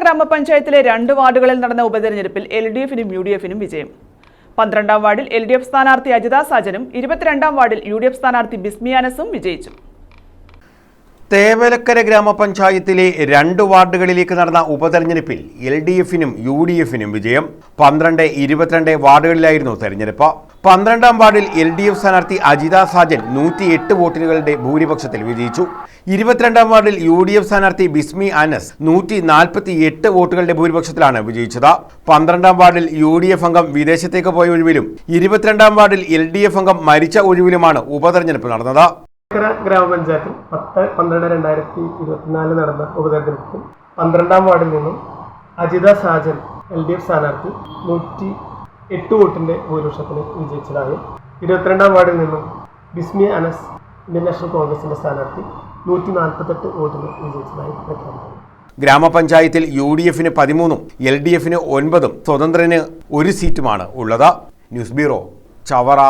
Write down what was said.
ഗ്രാമപഞ്ചായത്തിലെ 2 വാർഡുകളിൽ നടന്ന ഉപതെരഞ്ഞെടുപ്പിൽ LDF-നും UDF-നും വിജയം. 12ാം വാർഡിൽ LDF സ്ഥാനാർത്ഥി അജിത സാജനും 22ാം വാർഡിൽ UDF സ്ഥാനാർത്ഥി ബിസ്മി അനസും വിജയിച്ചു. തേവലക്കര ഗ്രാമപഞ്ചായത്തിലെ 2 വാർഡുകളിലേക്ക് നടന്ന ഉപതെരഞ്ഞെടുപ്പിൽ LDF-നും UDF-നും വിജയം. 12, 22 വാർഡുകളിലായിരുന്നു തെരഞ്ഞെടുപ്പ്. 12ാം വാർഡിൽ LDF സ്ഥാനാർത്ഥി അജിത സാജൻ 108 വോട്ടുകളുടെ ഭൂരിപക്ഷത്തിൽ വിജയിച്ചു. 22ാം വാർഡിൽ UDF സ്ഥാനാർത്ഥി ബിസ്മി അനസ് 148 വോട്ടുകളുടെ ഭൂരിപക്ഷത്തിലാണ് വിജയിച്ചത്. 12ാം വാർഡിൽ UDF അംഗം വിദേശത്തേക്ക് പോയ ഒഴിവിലും 22ാം വാർഡിൽ LDF അംഗം മരിച്ച ഒഴിവിലുമാണ് ഉപതെരഞ്ഞെടുപ്പ് നടന്നത്. ഗ്രാമപഞ്ചായത്തിൽ 10/12/2024 നടന്ന ഉപതെരഞ്ഞെടുപ്പിൽ 12ാം വാർഡിൽ നിന്നും അജിത സാജൻ LDF സ്ഥാനാർത്ഥി 108 വോട്ടിന്റെ ഭൂരിപക്ഷത്തിന് വിജയിച്ചതായും 22ാം വാർഡിൽ നിന്നും ബിസ്മി അനസ് ഇന്ത്യൻ നാഷണൽ കോൺഗ്രസിന്റെ സ്ഥാനാർത്ഥി 148 വോട്ടിന് വിജയിച്ചതായും പ്രഖ്യാപിച്ചു. ഗ്രാമപഞ്ചായത്തിൽ UDF-ന് 13ഉം LDF-ന് 9ഉം സ്വതന്ത്രന് 1 സീറ്റുമാണ് ഉള്ളത്. News bureau, Chavara.